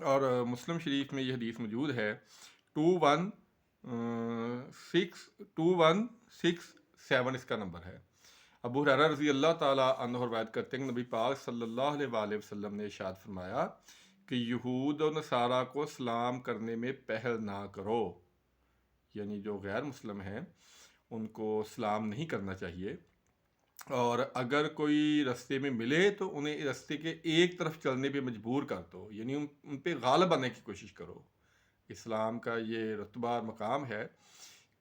اور مسلم شریف میں یہ حدیث موجود ہے 2167 اس کا نمبر ہے۔ ابو ہریرہ رضی اللہ تعالیٰ عنہ روایت کرتے ہیں کہ نبی پاک صلی اللہ علیہ وآلہ وسلم نے ارشاد فرمایا کہ یہود و نصارہ کو سلام کرنے میں پہل نہ کرو، یعنی جو غیر مسلم ہیں ان کو سلام نہیں کرنا چاہیے، اور اگر کوئی رستے میں ملے تو انہیں رستے کے ایک طرف چلنے پہ مجبور کر دو، یعنی ان پہ غالب آنے کی کوشش کرو۔ اسلام کا یہ رتبہ اور مقام ہے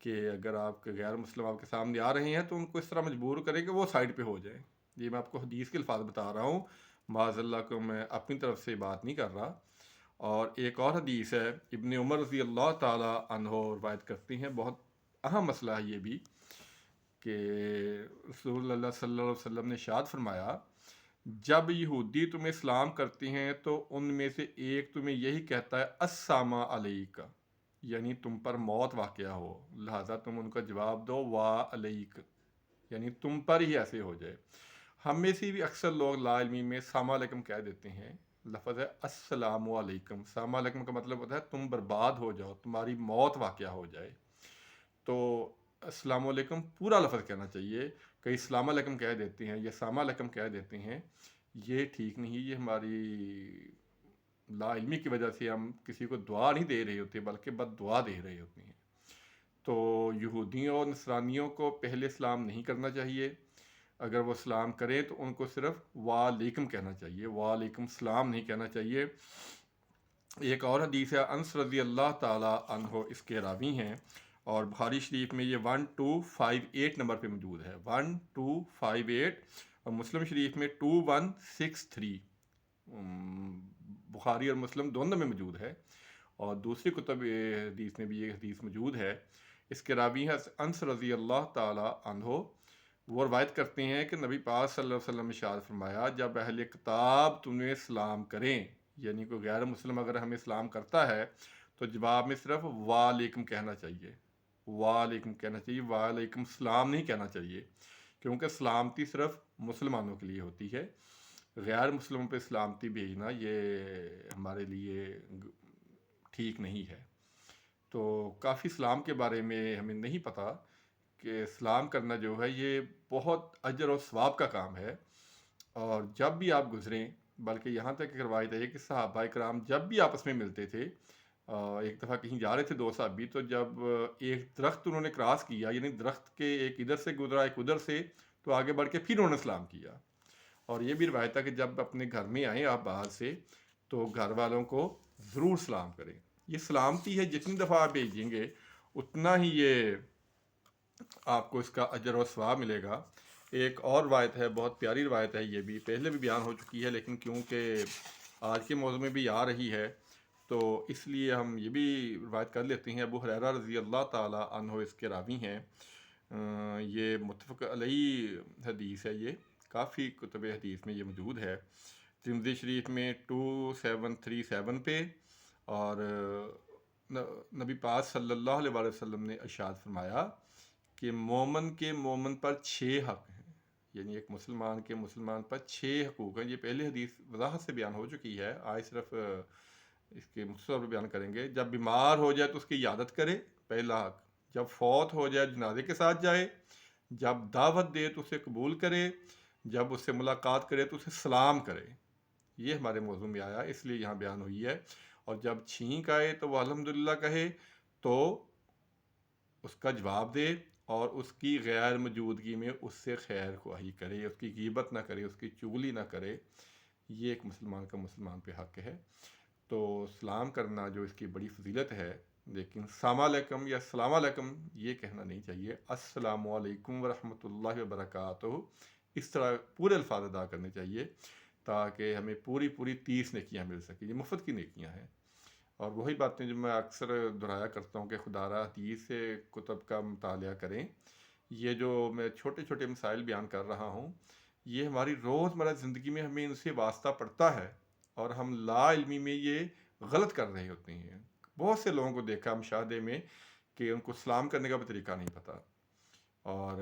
کہ اگر آپ کے غیر مسلم آپ کے سامنے آ رہے ہیں تو ان کو اس طرح مجبور کریں کہ وہ سائڈ پہ ہو جائیں۔ یہ میں آپ کو حدیث کے الفاظ بتا رہا ہوں، معاذ اللہ کو میں اپنی طرف سے بات نہیں کر رہا۔ اور ایک اور حدیث ہے، ابن عمر رضی اللہ تعالیٰ عنہ روایت کرتے ہیں، بہت اہم مسئلہ ہے یہ بھی، کہ رسول اللہ صلی اللہ علیہ وسلم نے ارشاد فرمایا جب یہودی تمہیں سلام کرتے ہیں تو ان میں سے ایک تمہیں یہی کہتا ہے السلام علیک، یعنی تم پر موت واقعہ ہو، لہٰذا تم ان کا جواب دو وا علیک، یعنی تم پر ہی ایسے ہو جائے۔ ہم میں سے بھی اکثر لوگ لا علمی میں السلام علیکم کہہ دیتے ہیں، لفظ ہے السلام علیکم، السلام علیکم کا مطلب ہوتا ہے تم برباد ہو جاؤ، تمہاری موت واقعہ ہو جائے۔ تو السلام علیکم پورا لفظ کہنا چاہیے، کئی السلام علیکم کہہ دیتے ہیں یا السلام علیکم کہہ دیتے ہیں، یہ ٹھیک نہیں، یہ ہماری لا علمی کی وجہ سے ہم کسی کو دعا نہیں دے رہے ہوتے بلکہ بد دعا دے رہے ہوتے ہیں۔ تو یہودیوں اور نصرانیوں کو پہلے سلام نہیں کرنا چاہیے، اگر وہ سلام کریں تو ان کو صرف وعلیکم کہنا چاہیے، وعلیکم السلام نہیں کہنا چاہیے۔ ایک اور حدیث ہے انس رضی اللہ تعالیٰ عنہ اس کے راوی ہیں، اور بخاری شریف میں یہ 1258 نمبر پہ موجود ہے، 1258، اور مسلم شریف میں 2163، بخاری اور مسلم دونوں میں موجود ہے، اور دوسری کتب حدیث میں بھی یہ حدیث موجود ہے۔ اس کے راوی ہیں انس رضی اللہ تعالیٰ عنہ، وہ روایت کرتے ہیں کہ نبی پاک صلی اللہ علیہ وسلم نے ارشاد فرمایا جب اہل کتاب تمہیں سلام کریں، یعنی کوئی غیر مسلم اگر ہمیں سلام کرتا ہے تو جواب میں صرف وعلیکم کہنا چاہیے، وعلیکم کہنا چاہیے، وعلیکم السلام نہیں کہنا چاہیے، کیونکہ سلامتی صرف مسلمانوں کے لیے ہوتی ہے، غیر مسلموں پہ سلامتی بھیجنا یہ ہمارے لیے ٹھیک نہیں ہے۔ تو کافی سلام کے بارے میں ہمیں نہیں پتہ کہ سلام کرنا جو ہے یہ بہت اجر و ثواب کا کام ہے، اور جب بھی آپ گزریں، بلکہ یہاں تک ایک روایت ہے کہ صحابہ کرام جب بھی آپس میں ملتے تھے، ایک دفعہ کہیں جا رہے تھے دو صحابی، تو جب ایک درخت انہوں نے کراس کیا، یعنی درخت کے ایک ادھر سے گزرا ایک ادھر سے، تو آگے بڑھ کے پھر انہوں نے سلام کیا۔ اور یہ بھی روایت ہے کہ جب اپنے گھر میں آئیں آپ باہر سے تو گھر والوں کو ضرور سلام کریں، یہ سلامتی ہے، جتنی دفعہ آپ بھیجیں گے اتنا ہی یہ آپ کو اس کا اجر و ثواب ملے گا۔ ایک اور روایت ہے، بہت پیاری روایت ہے، یہ بھی پہلے بھی بیان ہو چکی ہے لیکن کیونکہ آج کے موضوع میں بھی آ رہی ہے تو اس لیے ہم یہ بھی روایت کر لیتے ہیں۔ ابو ہریرہ رضی اللہ تعالیٰ عنہ اس کے راوی ہیں، یہ متفق علیہ حدیث ہے، یہ کافی کتب حدیث میں یہ موجود ہے، ترمذی شریف میں 2737 پہ، اور نبی پاک صلی اللہ علیہ وسلم نے ارشاد فرمایا کہ مومن کے مومن پر 6 حق ہیں، یعنی ایک مسلمان کے مسلمان پر 6 حقوق ہیں۔ یہ پہلے حدیث وضاحت سے بیان ہو چکی ہے، آج صرف اس کے مختصر بیان کریں گے۔ جب بیمار ہو جائے تو اس کی عیادت کرے، پہلا حق، جب فوت ہو جائے جنازے کے ساتھ جائے، جب دعوت دے تو اسے قبول کرے، جب اس سے ملاقات کرے تو اسے سلام کرے، یہ ہمارے موضوع میں آیا اس لیے یہاں بیان ہوئی ہے۔ اور جب چھینک آئے تو وہ الحمدللہ کہے، تو اس کا جواب دے، اور اس کی غیر موجودگی میں اس سے خیر خواہی کرے، اس کی غیبت نہ کرے، اس کی چغلی نہ کرے، یہ ایک مسلمان کا مسلمان پہ حق ہے۔ تو سلام کرنا جو اس کی بڑی فضیلت ہے، لیکن السلام علیکم یا السلام علیکم یہ کہنا نہیں چاہیے، السلام علیکم ورحمۃ اللہ وبرکاتہ، اس طرح پورے الفاظ ادا کرنے چاہیے تاکہ ہمیں پوری 30 نیکیاں مل سکیں، یہ مفت کی نیکیاں ہیں۔ اور وہی باتیں جو میں اکثر دہرایا کرتا ہوں کہ خدا را حدیث سے کتب کا مطالعہ کریں، یہ جو میں چھوٹے چھوٹے مسائل بیان کر رہا ہوں یہ ہماری روزمرہ زندگی میں ہمیں ان سے واسطہ پڑتا ہے، اور ہم لا علمی میں یہ غلط کر رہے ہوتے ہیں۔ بہت سے لوگوں کو دیکھا مشاہدے میں کہ ان کو سلام کرنے کا بھی طریقہ نہیں پتہ، اور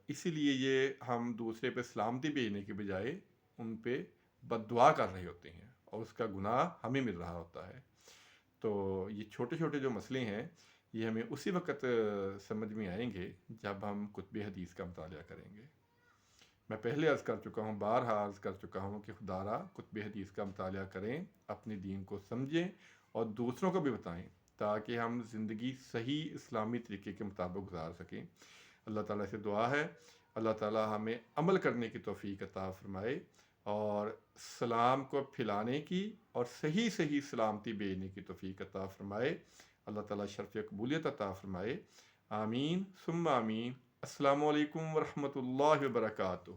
اسی لیے یہ ہم دوسرے پہ سلامتی بھیجنے کے بجائے ان پہ بد دعا کر رہے ہوتے ہیں، اور اس کا گناہ ہمیں مل رہا ہوتا ہے۔ تو یہ چھوٹے چھوٹے جو مسئلے ہیں یہ ہمیں اسی وقت سمجھ میں آئیں گے جب ہم کتب حدیث کا مطالعہ کریں گے۔ میں پہلے عرض کر چکا ہوں، بارہا عرض کر چکا ہوں کہ خدا را کتب حدیث کا مطالعہ کریں، اپنے دین کو سمجھیں اور دوسروں کو بھی بتائیں تاکہ ہم زندگی صحیح اسلامی طریقے کے مطابق گزار سکیں۔ اللہ تعالیٰ سے دعا ہے اللہ تعالیٰ ہمیں عمل کرنے کی توفیق عطا فرمائے اور سلام کو پھیلانے کی اور صحیح صحیح سلامتی بھیجنے کی توفیق عطا فرمائے۔ اللہ تعالیٰ شرف قبولیت عطا فرمائے۔ آمین ثم آمین۔ السلام علیکم ورحمۃ اللہ وبرکاتہ۔